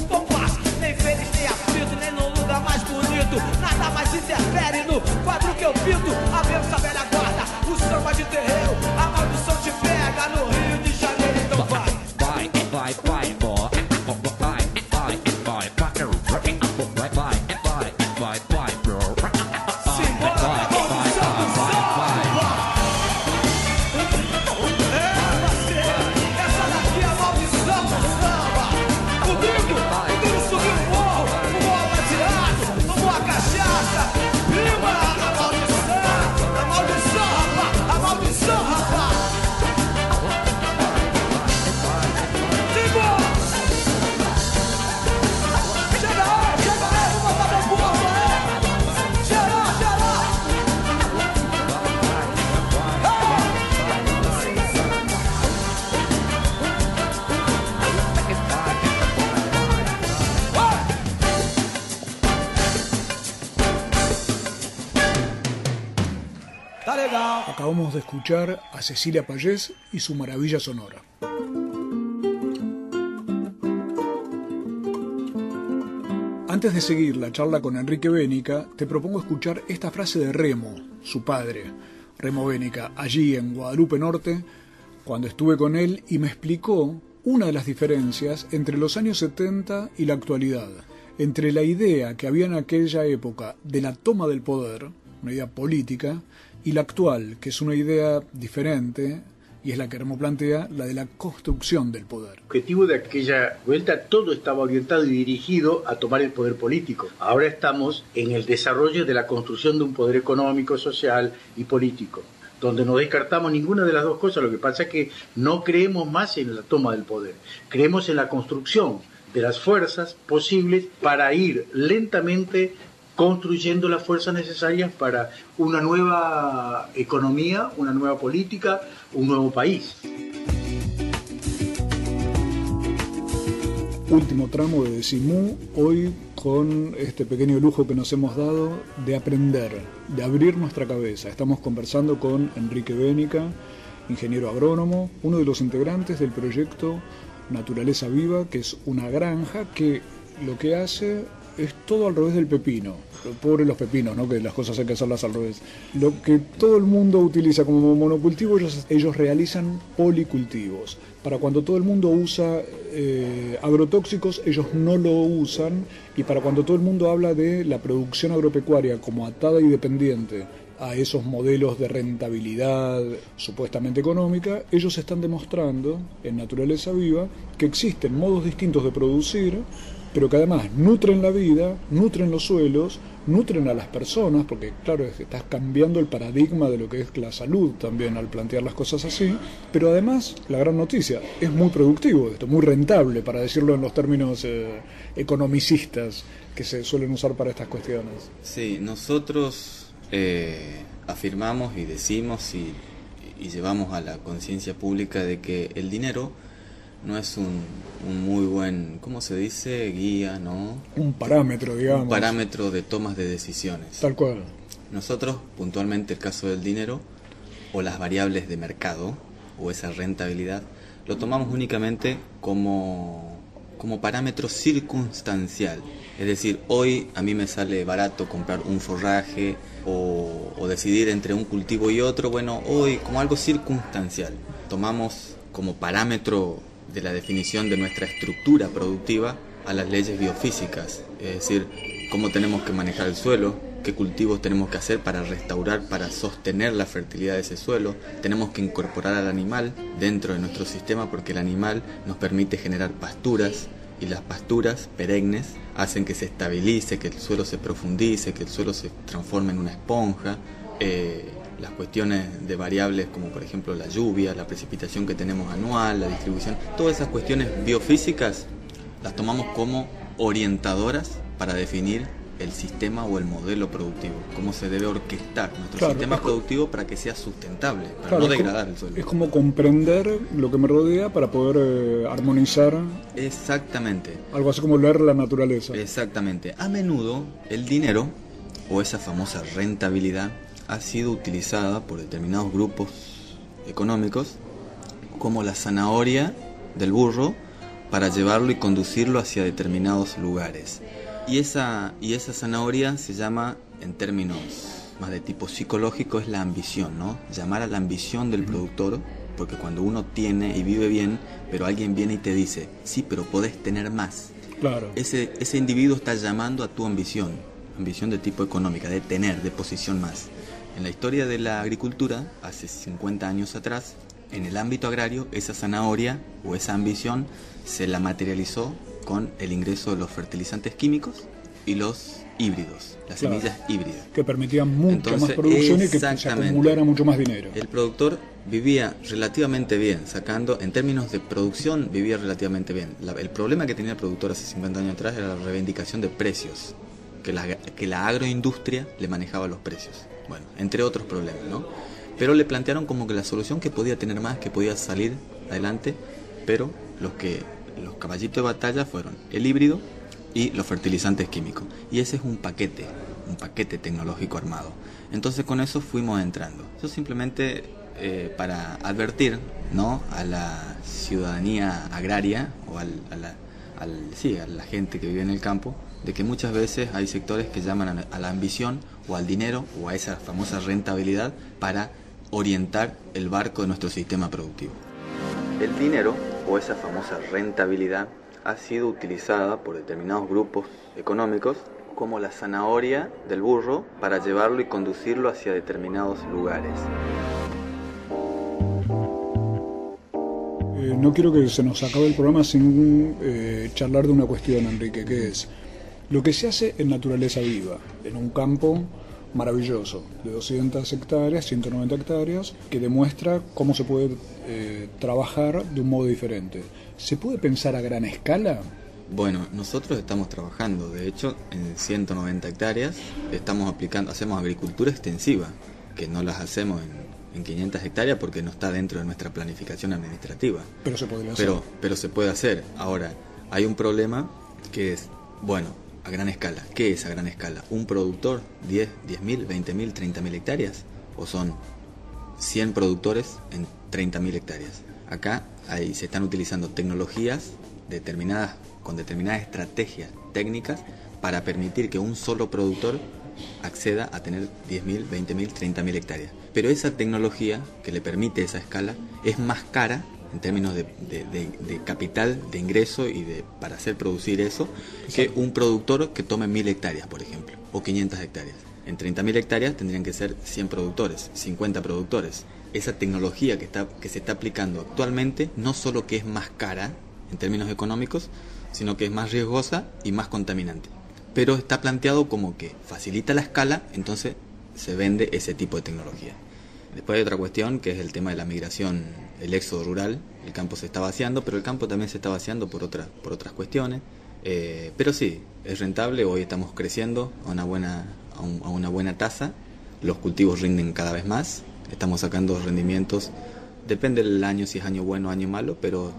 Nem feliz, nem aflito, nem no lugar mais bonito. Nada mais interfere no quadro que eu pinto. A benção velha guarda, o samba de terreiro. A maldição te pega no Rio de Janeiro, então vai. Acabamos de escuchar a Cecilia Payés y su maravilla sonora. Antes de seguir la charla con Enrique Bénica, te propongo escuchar esta frase de Remo, su padre, Remo Bénica, allí en Guadalupe Norte, cuando estuve con él y me explicó una de las diferencias entre los años 70 y la actualidad, entre la idea que había en aquella época de la toma del poder, una idea política, y la actual, que es una idea diferente, y es la que Remo plantea, la de la construcción del poder. El objetivo de aquella vuelta, todo estaba orientado y dirigido a tomar el poder político. Ahora estamos en el desarrollo de la construcción de un poder económico, social y político, donde no descartamos ninguna de las dos cosas. Lo que pasa es que no creemos más en la toma del poder, creemos en la construcción de las fuerzas posibles para ir lentamente construyendo las fuerzas necesarias para una nueva economía, una nueva política, un nuevo país. Último tramo de Decimú, hoy con este pequeño lujo que nos hemos dado de aprender, de abrir nuestra cabeza. Estamos conversando con Enrique Bénica, ingeniero agrónomo, uno de los integrantes del proyecto Naturaleza Viva, que es una granja que lo que hace es todo al revés del pepino. Pobres los pepinos, ¿no? Que las cosas hay que hacerlas al revés. Lo que todo el mundo utiliza como monocultivo, ellos realizan policultivos. Para cuando todo el mundo usa agrotóxicos, ellos no lo usan. Y para cuando todo el mundo habla de la producción agropecuaria como atada y dependiente a esos modelos de rentabilidad supuestamente económica, ellos están demostrando en Naturaleza Viva que existen modos distintos de producir, pero que además nutren la vida, nutren los suelos, nutren a las personas, porque claro, estás cambiando el paradigma de lo que es la salud también al plantear las cosas así, pero además, la gran noticia, es muy productivo esto, muy rentable, para decirlo en los términos economicistas que se suelen usar para estas cuestiones. Sí, nosotros afirmamos y decimos y llevamos a la conciencia pública de que el dinero no es un muy buen, ¿cómo se dice? Guía, ¿no? Un parámetro, digamos. Un parámetro de tomas de decisiones. Tal cual. Nosotros, puntualmente el caso del dinero, o las variables de mercado, o esa rentabilidad, lo tomamos únicamente como parámetro circunstancial. Es decir, hoy a mí me sale barato comprar un forraje o decidir entre un cultivo y otro, bueno, hoy como algo circunstancial. Tomamos como parámetro de la definición de nuestra estructura productiva a las leyes biofísicas, es decir, cómo tenemos que manejar el suelo, qué cultivos tenemos que hacer para restaurar, para sostener la fertilidad de ese suelo. Tenemos que incorporar al animal dentro de nuestro sistema porque el animal nos permite generar pasturas y las pasturas perennes hacen que se estabilice, que el suelo se profundice, que el suelo se transforme en una esponja. Las cuestiones de variables como por ejemplo la lluvia, la precipitación que tenemos anual, la distribución, todas esas cuestiones biofísicas las tomamos como orientadoras para definir el sistema o el modelo productivo, cómo se debe orquestar nuestro sistema productivo para que sea sustentable, para no degradar el suelo. Es como comprender lo que me rodea para poder armonizar. Exactamente. Algo así como leer la naturaleza. Exactamente. A menudo el dinero o esa famosa rentabilidad ha sido utilizada por determinados grupos económicos como la zanahoria del burro para llevarlo y conducirlo hacia determinados lugares. Y esa zanahoria se llama, en términos más de tipo psicológico, es la ambición, ¿no? Llamar a la ambición del productor, porque cuando uno tiene y vive bien, pero alguien viene y te dice, sí, pero podés tener más. Claro. Ese individuo está llamando a tu ambición de tipo económica, de tener, de posición más. En la historia de la agricultura, hace 50 años atrás, en el ámbito agrario, esa zanahoria o esa ambición se la materializó con el ingreso de los fertilizantes químicos y los híbridos, las semillas híbridas. Que permitían mucha más producción y que se acumulara mucho más dinero. El productor vivía relativamente bien, sacando, en términos de producción, vivía relativamente bien. El problema que tenía el productor hace 50 años atrás era la reivindicación de precios, que la agroindustria le manejaba los precios. Bueno, entre otros problemas, ¿no? Pero le plantearon como que la solución que podía tener más, que podía salir adelante, pero los caballitos de batalla fueron el híbrido y los fertilizantes químicos. Y ese es un paquete tecnológico armado. Entonces con eso fuimos entrando. Eso simplemente para advertir, ¿no?, a la ciudadanía agraria o a la gente que vive en el campo, de que muchas veces hay sectores que llaman a la ambición o al dinero o a esa famosa rentabilidad para orientar el barco de nuestro sistema productivo. El dinero o esa famosa rentabilidad ha sido utilizada por determinados grupos económicos como la zanahoria del burro para llevarlo y conducirlo hacia determinados lugares. No quiero que se nos acabe el programa sin charlar de una cuestión, Enrique, que es lo que se hace en Naturaleza Viva, en un campo maravilloso, de 200 hectáreas, 190 hectáreas, que demuestra cómo se puede trabajar de un modo diferente. ¿Se puede pensar a gran escala Bueno, nosotros estamos trabajando, de hecho, en 190 hectáreas, hacemos agricultura extensiva, que no las hacemos en 500 hectáreas porque no está dentro de nuestra planificación administrativa. Pero se podría hacer. Pero se puede hacer. Ahora, hay un problema que es, bueno, a gran escala. ¿Qué es a gran escala? ¿Un productor 10.000, 20.000, 30.000 hectáreas? ¿O son 100 productores en 30.000 hectáreas? Acá se están utilizando tecnologías con determinadas estrategias técnicas para permitir que un solo productor acceda a tener 10.000, 20.000, 30.000 hectáreas. Pero esa tecnología que le permite esa escala es más cara en términos de capital, de ingreso y para hacer producir eso, que un productor que tome 1.000 hectáreas, por ejemplo, o 500 hectáreas. En 30.000 hectáreas tendrían que ser 100 productores, 50 productores. Esa tecnología que se está aplicando actualmente no solo que es más cara en términos económicos, sino que es más riesgosa y más contaminante. Pero está planteado como que facilita la escala, entonces se vende ese tipo de tecnología. Después hay otra cuestión que es el tema de la migración, el éxodo rural. El campo se está vaciando, pero el campo también se está vaciando por otras cuestiones. Pero sí, es rentable, hoy estamos creciendo a una buena tasa, los cultivos rinden cada vez más, estamos sacando rendimientos, depende del año, si es año bueno o año malo, pero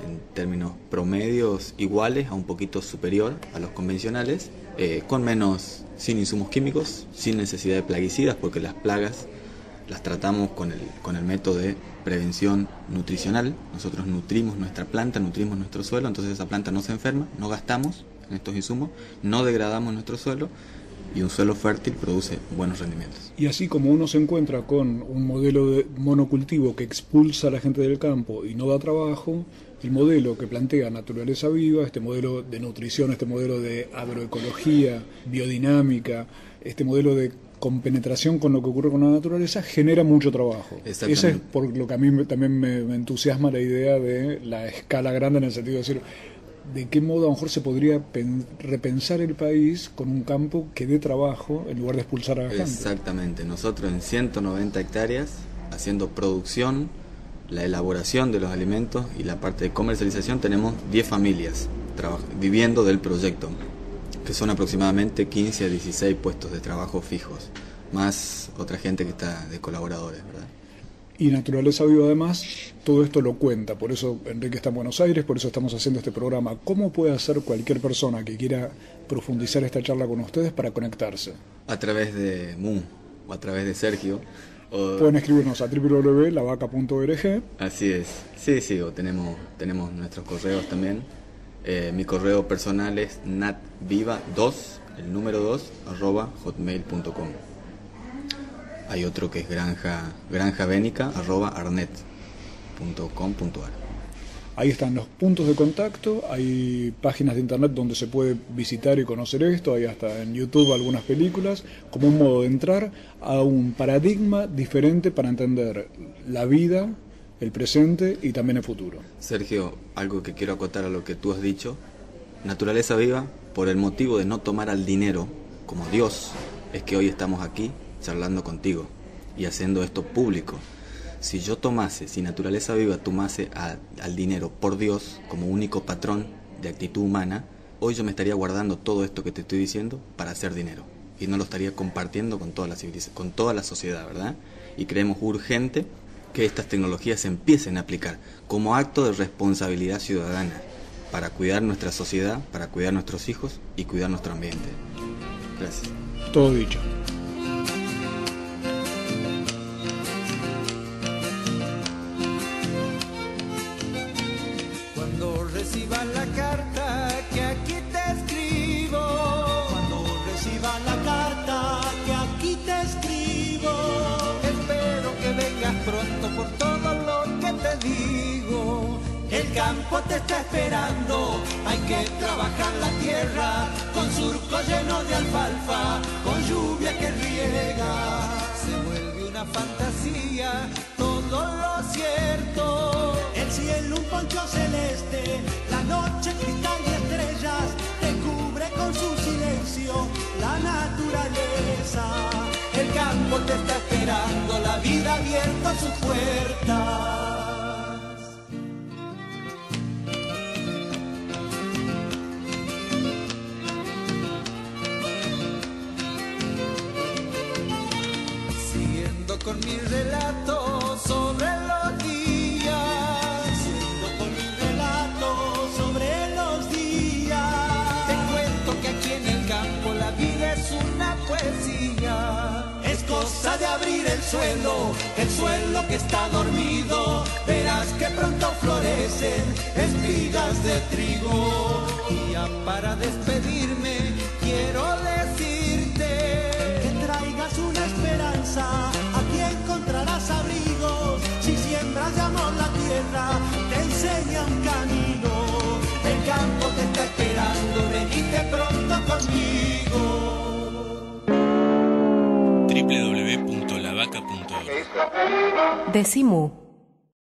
en términos promedios iguales a un poquito superior a los convencionales, con menos, sin insumos químicos, sin necesidad de plaguicidas, porque las plagas las tratamos con el método de prevención nutricional. Nosotros nutrimos nuestra planta, nutrimos nuestro suelo, entonces esa planta no se enferma, no gastamos en estos insumos, no degradamos nuestro suelo, y un suelo fértil produce buenos rendimientos. Y así como uno se encuentra con un modelo de monocultivo que expulsa a la gente del campo y no da trabajo, el modelo que plantea Naturaleza Viva, este modelo de nutrición, este modelo de agroecología, biodinámica, este modelo de compenetración con lo que ocurre con la naturaleza, genera mucho trabajo. Ese es por lo que a mí también me entusiasma la idea de la escala grande, en el sentido de decir, de qué modo a lo mejor se podría repensar el país con un campo que dé trabajo en lugar de expulsar a la gente. Exactamente, nosotros en 190 hectáreas, haciendo producción, la elaboración de los alimentos y la parte de comercialización, tenemos 10 familias viviendo del proyecto, que son aproximadamente 15 a 16 puestos de trabajo fijos, más otra gente que está de colaboradores, ¿verdad? Y Naturaleza Viva además todo esto lo cuenta, por eso Enrique está en Buenos Aires, por eso estamos haciendo este programa. ¿Cómo puede hacer cualquier persona que quiera profundizar esta charla con ustedes para conectarse? A través de Mu o a través de Sergio. Pueden escribirnos a www.lavaca.org. Así es, sí, o tenemos nuestros correos también. Mi correo personal es natviva2, el número 2, @hotmail.com. Hay otro que es granjavenica@arnet.com.ar. Ahí están los puntos de contacto, hay páginas de internet donde se puede visitar y conocer esto, hay hasta en YouTube algunas películas, como un modo de entrar a un paradigma diferente para entender la vida, el presente y también el futuro. Sergio, algo que quiero acotar a lo que tú has dicho, Naturaleza Viva, por el motivo de no tomar al dinero como Dios, es que hoy estamos aquí charlando contigo y haciendo esto público. Si Naturaleza Viva tomase al dinero por Dios como único patrón de actitud humana, hoy yo me estaría guardando todo esto que te estoy diciendo para hacer dinero y no lo estaría compartiendo con toda la civilización, con toda la sociedad, ¿verdad? Y creemos urgente que estas tecnologías se empiecen a aplicar como acto de responsabilidad ciudadana para cuidar nuestra sociedad, para cuidar nuestros hijos y cuidar nuestro ambiente. Gracias. Todo dicho. Cuando recibas la carta que aquí te escribo, cuando recibas la carta que aquí te escribo, espero que vengas pronto por todo lo que te digo. El campo te está esperando, hay que trabajar la tierra, con surco lleno de alfalfa, con lluvia que riega. Se vuelve una fantasía todo lo cierto. El cielo un poncho celeste, la noche cristal y estrellas, te cubre con su silencio la naturaleza. El campo te está esperando, la vida abierta sus puertas. el suelo que está dormido, verás que pronto florecen espigas de trigo. Y ya para despedirme quiero decirte que traigas una esperanza, aquí encontrarás abrigos, si siembras de amor la tierra, te enseña un camino, el campo te está esperando, venite pronto conmigo. www.lavaca.org Decimu.